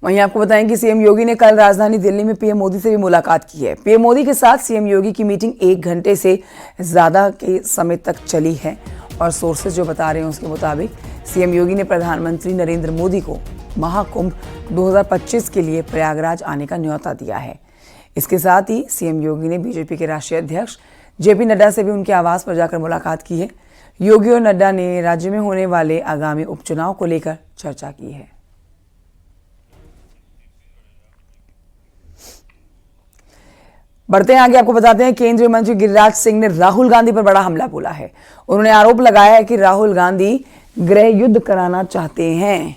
वहीं आपको बताएं कि सीएम योगी ने कल राजधानी दिल्ली में पीएम मोदी से भी मुलाकात की है। पीएम मोदी के साथ सीएम योगी की मीटिंग 1 घंटे से ज्यादा के समय तक चली है और सोर्सेज जो बता रहे हैं उसके मुताबिक सीएम योगी ने प्रधानमंत्री नरेंद्र मोदी को महाकुंभ 2025 के लिए प्रयागराज आने का न्योता दिया है। इसके साथ ही सीएम योगी ने बीजेपी के राष्ट्रीय अध्यक्ष जेपी नड्डा से भी उनके आवास पर जाकर मुलाकात की है। योगी और नड्डा ने राज्य में होने वाले आगामी उपचुनाव को लेकर चर्चा की है। बढ़ते हैं आगे, आपको बताते हैं केंद्रीय मंत्री गिरिराज सिंह ने राहुल गांधी पर बड़ा हमला बोला है। उन्होंने आरोप लगाया है कि राहुल गांधी गृह युद्ध कराना चाहते हैं।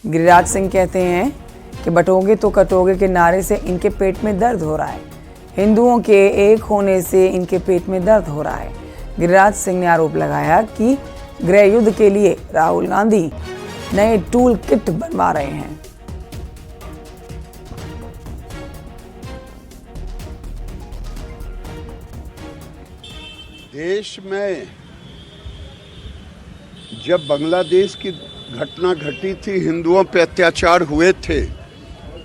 गिरिराज सिंह कहते हैं कि बटोगे तो कटोगे के नारे से इनके पेट में दर्द हो रहा है। हिंदुओं के एक होने से इनके पेट में दर्द हो रहा है। गिरिराज सिंह ने आरोप लगाया कि गृह युद्ध के लिए राहुल गांधी नए टूल किट बनवा रहे हैं। देश में जब बांग्लादेश की घटना घटी थी, हिंदुओं पर अत्याचार हुए थे,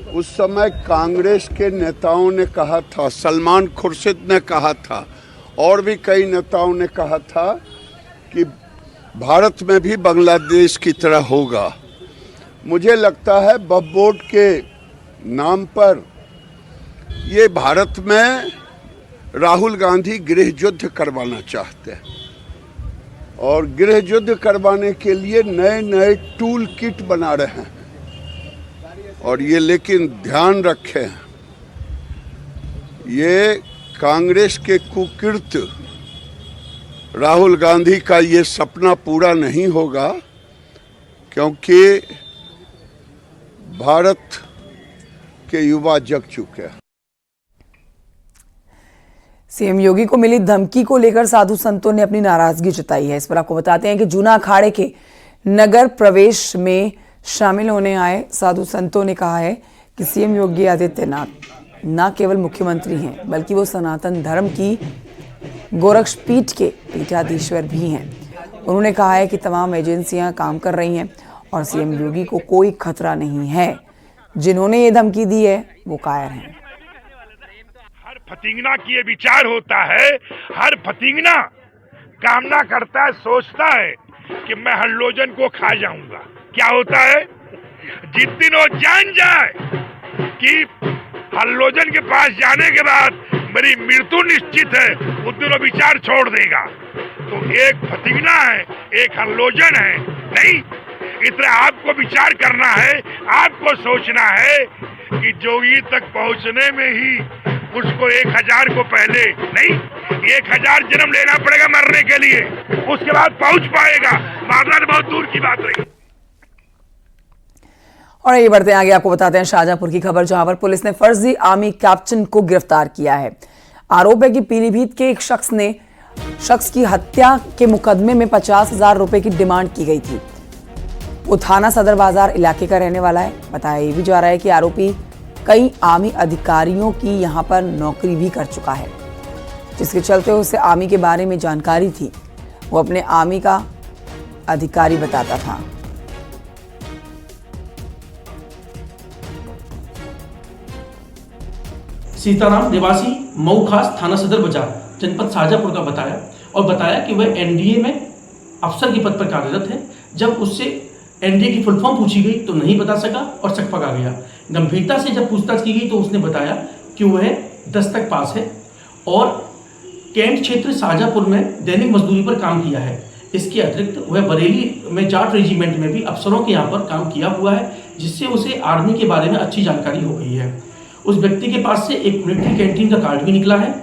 उस समय कांग्रेस के नेताओं ने कहा था, सलमान खुर्शीद ने कहा था और भी कई नेताओं ने कहा था कि भारत में भी बांग्लादेश की तरह होगा। मुझे लगता है वक्फ बोर्ड के नाम पर ये भारत में राहुल गांधी गृह युद्ध करवाना चाहते हैं और गृह युद्ध करवाने के लिए नए नए टूल किट बना रहे हैं। और ये लेकिन ध्यान रखें, ये कांग्रेस के कुकृत्य राहुल गांधी का ये सपना पूरा नहीं होगा, क्योंकि भारत के युवा जग चुके हैं। सीएम योगी को मिली धमकी को लेकर साधु संतों ने अपनी नाराजगी जताई है। इस पर आपको बताते हैं कि जूना अखाड़े के नगर प्रवेश में शामिल होने आए साधु संतों ने कहा है कि सीएम योगी आदित्यनाथ न केवल मुख्यमंत्री हैं, बल्कि वो सनातन धर्म की गोरक्षपीठ के पीठाधीश्वर भी हैं। उन्होंने कहा है कि तमाम एजेंसियां काम कर रही हैं और सीएम योगी को कोई खतरा नहीं है। जिन्होंने ये धमकी दी है वो कायर हैं। हर फतिंगना की ये विचार होता है, हर फतिंगना कामना करता है, सोचता है कि मैं हल्लोजन को खा जाऊंगा। क्या होता है, जिस दिन वो जान जाए कि हल्लोजन के पास जाने के बाद मेरी मृत्यु निश्चित है, उस दिन वो विचार छोड़ देगा। तो एक फतिंगना है, एक हल्लोजन है, नहीं, इसलिए आपको विचार करना है, आपको सोचना है कि जोगी तक पहुंचने में ही उसको 1000 को पहले नहीं 1000 जन्म लेना पड़ेगा मरने के लिए, उसके बाद पहुंच पाएगा। मामला बहुत दूर की बात रही। और ये बढ़ते हैं आगे, आपको बताते हैं शाहजहांपुर की खबर, जहां पर पुलिस ने फर्जी आर्मी कैप्टन को गिरफ्तार किया है। आरोप है कि पीलीभीत के एक शख्स की हत्या के मुकदमे में 50,000 रुपए की डिमांड की गई थी। वो थाना सदर बाजार इलाके का रहने वाला है। बताया ये भी जा रहा है कि आरोपी कई आर्मी अधिकारियों की यहां पर नौकरी भी कर चुका है, जिसके चलते उसे आर्मी के बारे में जानकारी थी। वो अपने आर्मी का अधिकारी बताता था। सीताराम निवासी मऊ खास थाना सदर बाजार जनपद शाहजहांपुर का बताया कि वह एनडीए में अफसर के पद पर कार्यरत है। जब उससे एनडीए की फुल फॉर्म पूछी गई तो नहीं बता सका और सकपक आ गया। गंभीरता से जब पूछताछ की गई तो उसने बताया कि वह 10 तक पास है और कैंट क्षेत्र शाहजहांपुर में दैनिक मजदूरी पर काम किया है। इसके अतिरिक्त वह बरेली में जाट रेजिमेंट में भी अफसरों के यहाँ पर काम किया हुआ है, जिससे उसे आर्मी के बारे में अच्छी जानकारी हो गई है। उस व्यक्ति के पास से एक मिलिट्री कैंटीन का कार्ड भी निकला है।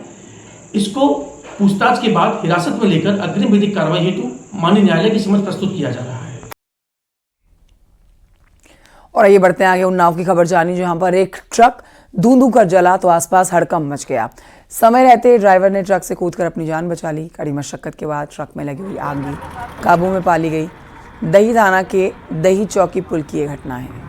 इसको पूछताछ के बाद हिरासत में लेकर अग्रिम विधिक कार्रवाई हेतु माननीय न्यायालय के समक्ष प्रस्तुत किया जा रहा है। और ये बढ़ते हैं आगे, उन्नाव की खबर जानी, जहां पर एक ट्रक धूं कर जला तो आसपास हड़कंप मच गया। समय रहते ड्राइवर ने ट्रक से कूदकर अपनी जान बचा ली। कड़ी मशक्कत के बाद ट्रक में लगी हुई आग भी काबू में पा ली गई। दही थाना के दही चौकी पुल की ये घटना है।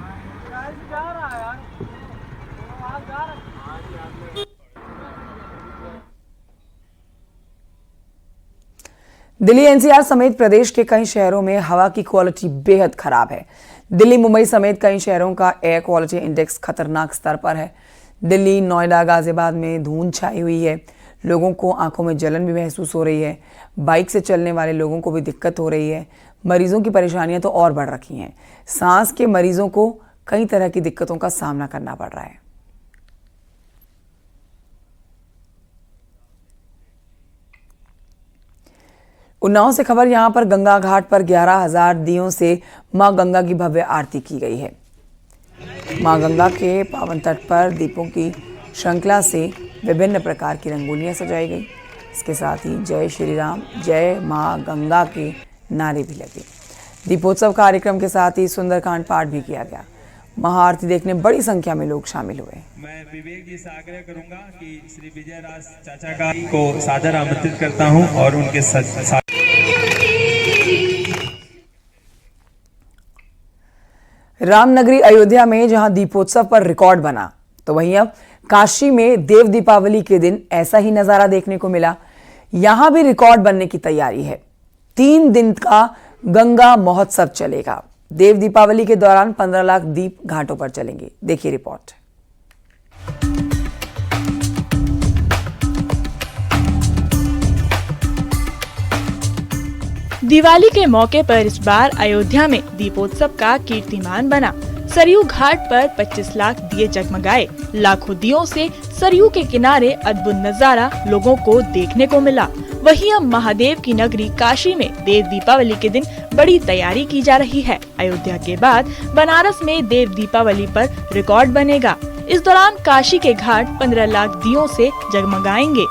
दिल्ली एनसीआर समेत प्रदेश के कई शहरों में हवा की क्वालिटी बेहद खराब है, दिल्ली, मुंबई समेत कई शहरों का एयर क्वालिटी इंडेक्स खतरनाक स्तर पर है। दिल्ली, नोएडा, गाजियाबाद में धुंध छाई हुई है। लोगों को आंखों में जलन भी महसूस हो रही है। बाइक से चलने वाले लोगों को भी दिक्कत हो रही है। मरीजों की परेशानियां तो और बढ़ रखी हैं। सांस के मरीजों को कई तरह की दिक्कतों का सामना करना पड़ रहा है। उन्नाव से खबर, यहां पर गंगा घाट पर 11,000 दियों से मां गंगा की भव्य आरती की गई है। मां गंगा के पावन तट पर दीपों की श्रृंखला से विभिन्न प्रकार की रंगोलियां सजाई गई। इसके साथ ही जय श्री राम, जय मां गंगा के नारे भी लगे। दीपोत्सव कार्यक्रम के साथ ही सुंदरकांड पाठ भी किया गया। महाआरती देखने बड़ी संख्या में लोग शामिल हुए। मैं विवेक जी से आग्रह करूंगा कि श्री विजय राज चाचा का को सादर आमंत्रित करता हूं और उनके साथ रामनगरी अयोध्या में जहां दीपोत्सव पर रिकॉर्ड बना, तो वहीं अब काशी में देव दीपावली के दिन ऐसा ही नजारा देखने को मिला। यहां भी रिकॉर्ड बनने की तैयारी है। 3 दिन का गंगा महोत्सव चलेगा। देव दीपावली के दौरान 15 लाख दीप घाटों पर चलेंगे। देखिए रिपोर्ट। दिवाली के मौके पर इस बार अयोध्या में दीपोत्सव का कीर्तिमान बना। सरयू घाट पर 25 लाख दिए जगमगाए। लाखों दियों से सरयू के किनारे अद्भुत नजारा लोगों को देखने को मिला। वहीं अब महादेव की नगरी काशी में देव दीपावली के दिन बड़ी तैयारी की जा रही है। अयोध्या के बाद बनारस में देव दीपावली पर रिकॉर्ड बनेगा। इस दौरान काशी के घाट 15 लाख दियों से जगमगाएंगे।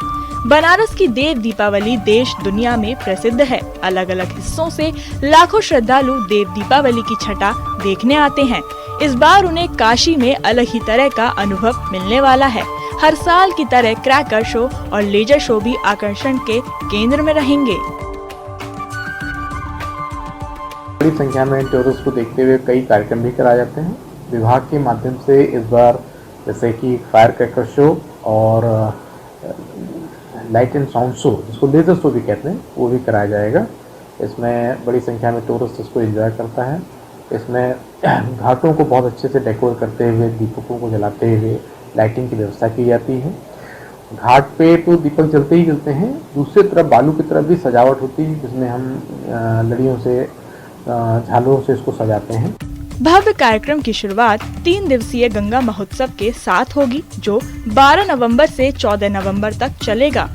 बनारस की देव दीपावली देश दुनिया में प्रसिद्ध है। अलग अलग हिस्सों से लाखों श्रद्धालु देव दीपावली की छटा देखने आते हैं। इस बार उन्हें काशी में अलग ही तरह का अनुभव मिलने वाला है। हर साल की तरह क्रैकर शो और लेजर शो भी आकर्षण के केंद्र में रहेंगे। बड़ी संख्या में टूरिस्ट को देखते हुए कई कार्यक्रम भी कराए जाते हैं। विभाग के माध्यम से इस बार जैसे कि फायर क्रैकर शो और लाइट एंड साउंड शो, जिसको लेजर शो भी कहते हैं, वो भी कराया जाएगा। इसमें बड़ी संख्या में टूरिस्ट इसको एंजॉय करता है। इसमें घाटों को बहुत अच्छे से डेकोर करते हुए, दीपकों को जलाते हुए लाइटिंग की व्यवस्था की जाती है। घाट पे तो दीपक जलते ही जलते हैं, दूसरी तरफ बालू की तरफ भी सजावट होती है, जिसमें हम लड़ियों से, झालरों से इसको सजाते हैं। भव्य कार्यक्रम की शुरुआत 3 दिवसीय गंगा महोत्सव के साथ होगी, जो 12 नवंबर से 14 नवंबर तक चलेगा।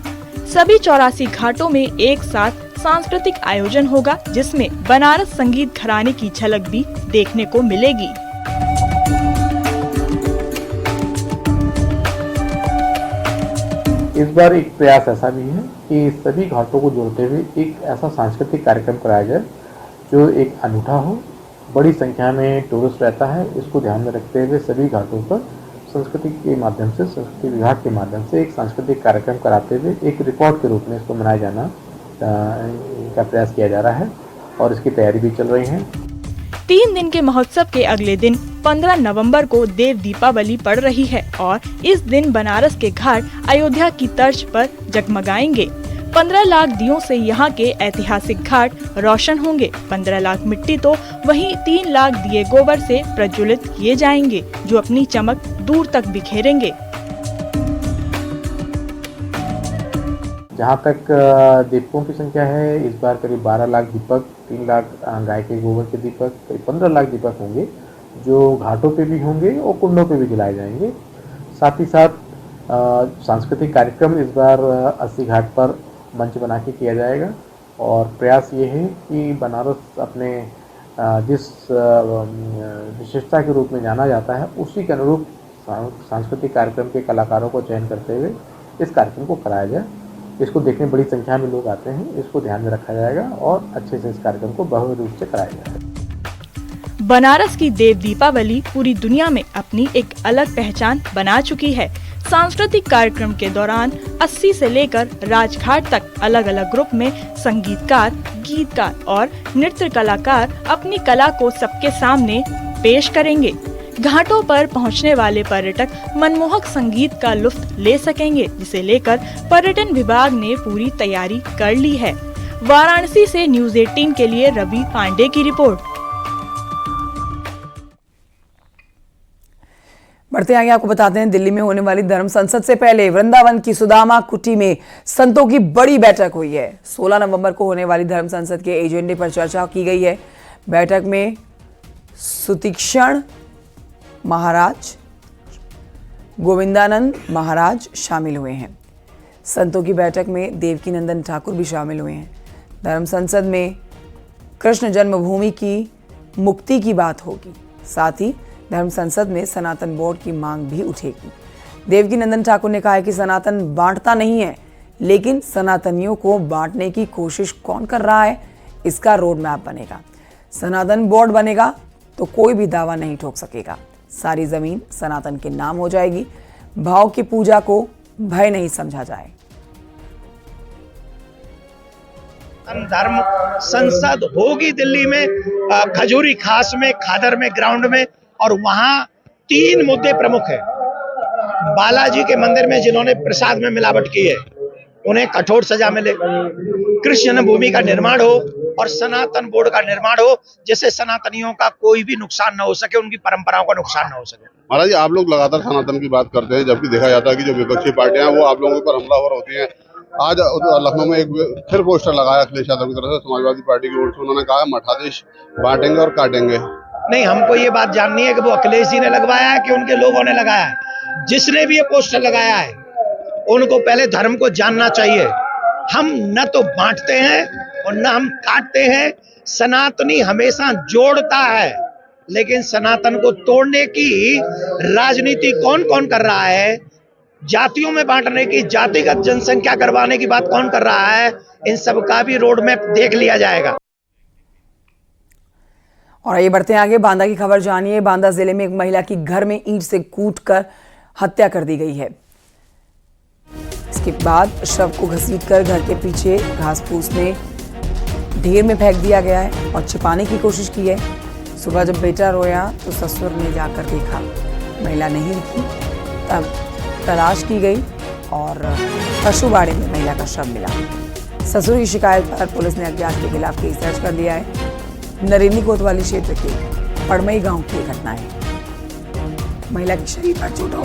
सभी 84 घाटों में एक साथ सांस्कृतिक आयोजन होगा, जिसमें बनारस संगीत घराने की झलक भी देखने को मिलेगी। इस बार एक प्रयास ऐसा भी है कि सभी घाटों को जोड़ते हुए एक ऐसा सांस्कृतिक कार्यक्रम कराया जाए जो एक अनूठा हो। बड़ी संख्या में टूरिस्ट रहता है, इसको ध्यान में रखते हुए सभी घाटों पर संस्कृति के माध्यम से, संस्कृति विभाग के माध्यम से एक सांस्कृतिक कार्यक्रम कराते हुए एक रिकॉर्ड के रूप में इसको मनाया जाना का प्रयास किया जा रहा है और इसकी तैयारी भी चल रही है। 3 दिन के महोत्सव के अगले दिन 15 नवंबर को देव दीपावली पड़ रही है और इस दिन बनारस के घाट अयोध्या की तर्ज पर जगमगाएंगे। 15 लाख दियों से यहाँ के ऐतिहासिक घाट रोशन होंगे। 15 लाख मिट्टी तो वहीं 3 लाख दिए गोबर से प्रज्वलित किए जाएंगे, जो अपनी चमक दूर तक बिखेरेंगे। जहाँ तक दीपकों की संख्या है, इस बार करीब 12 लाख दीपक, 3 लाख गाय के गोबर के दीपक, करीब 15 लाख दीपक होंगे, जो घाटों पे भी होंगे और कुंडों पे भी जलाए जाएंगे। साथ ही साथ सांस्कृतिक कार्यक्रम इस बार 80 घाट पर मंच बना के किया जाएगा और प्रयास ये है कि बनारस अपने जिस विशेषता के रूप में जाना जाता है, उसी के अनुरूप सांस्कृतिक कार्यक्रम के कलाकारों को चयन करते हुए इस कार्यक्रम को कराया जाए। इसको देखने बड़ी संख्या में लोग आते हैं, इसको ध्यान में रखा जाएगा और अच्छे से इस कार्यक्रम को भव्य रूप से कराया जाएगा। बनारस की देव दीपावली पूरी दुनिया में अपनी एक अलग पहचान बना चुकी है। सांस्कृतिक कार्यक्रम के दौरान 80 से लेकर राजघाट तक अलग अलग ग्रुप में संगीतकार, गीतकार और नृत्य कलाकार अपनी कला को सबके सामने पेश करेंगे। घाटों पर पहुंचने वाले पर्यटक मनमोहक संगीत का लुत्फ ले सकेंगे, जिसे लेकर पर्यटन विभाग ने पूरी तैयारी कर ली है। वाराणसी से न्यूज़ 18 के लिए रवि पांडे की रिपोर्ट। बढ़ते आगे आपको बताते हैं, दिल्ली में होने वाली धर्म संसद से पहले वृंदावन की सुदामा कुटी में संतों की बड़ी बैठक हुई है। 16 नवंबर को होने वाली धर्म संसद के एजेंडे पर चर्चा की गई है। बैठक में सुतीक्षण महाराज, गोविंदानंद महाराज शामिल हुए हैं। संतों की बैठक में देवकीनंदन ठाकुर भी शामिल हुए हैं। धर्म संसद में कृष्ण जन्मभूमि की मुक्ति की बात होगी। साथ ही धर्म संसद में सनातन बोर्ड की मांग भी उठेगी। देवकीनंदन ठाकुर ने कहा है कि सनातन बांटता नहीं है, लेकिन सनातनियों को बांटने की कोशिश कौन कर रहा है, इसका रोड मैप बनेगा। सनातन बोर्ड बनेगा तो कोई भी दावा नहीं ठोक सकेगा। सारी जमीन सनातन के नाम हो जाएगी। भाव की पूजा को भय नहीं समझा जाए। धर्म संसद होगी दिल्ली में, खजूरी खास में, खादर में, ग्राउंड में, और वहां 3 मुद्दे प्रमुख हैं। बालाजी के मंदिर में जिन्होंने प्रसाद में मिलावट की है उन्हें कठोर सजा मिले, कृष्ण जन्मभूमि का निर्माण हो और सनातन बोर्ड का निर्माण हो, जिससे सनातनियों का कोई भी नुकसान न हो सके, उनकी परंपराओं का नुकसान न हो सके। महाराज जी, आप लोग लगातार सनातन की बात करते हैं, जबकि देखा जाता है कि जो विपक्षी पार्टियां हैं वो आप लोगों पर हमलावर होती हैं। आज लखनऊ में एक फिर पोस्टर लगाया अखिलेश यादव की तरफ से, समाजवादी पार्टी की ओर से। उन्होंने कहा मठाधीश बांटेंगे और काटेंगे। नहीं, हमको ये बात जाननी है कि वो अखिलेश जी ने लगवाया है कि उनके लोगों ने लगाया है। जिसने भी ये पोस्टर लगाया है उनको पहले धर्म को जानना चाहिए। हम न तो बांटते हैं और न हम काटते हैं। सनातनी हमेशा जोड़ता है, लेकिन सनातन को तोड़ने की राजनीति कौन कौन कर रहा है, जातियों में बांटने की, जातिगत जनसंख्या करवाने की बात कौन कर रहा है, इन सब का भी रोड मैप देख लिया जाएगा। और आइए बढ़ते हैं आगे। बांदा की खबर जानिए। बांदा जिले में एक महिला की घर में ईंट से कूटकर हत्या कर दी गई है। इसके बाद शव को घसीटकर घर के पीछे घास फूस में ढेर में फेंक दिया गया है और छिपाने की कोशिश की है। सुबह जब बेटा रोया तो ससुर ने जाकर देखा, महिला नहीं दिखी। तब तलाश की गई और पशुबाड़े में महिला का शव मिला। ससुर की शिकायत पर पुलिस ने अज्ञात के खिलाफ केस दर्ज कर दिया है। नरेंद्र कोतवाली क्षेत्र के पड़मई गांव की घटना है। महिला के शरीर पर चोटों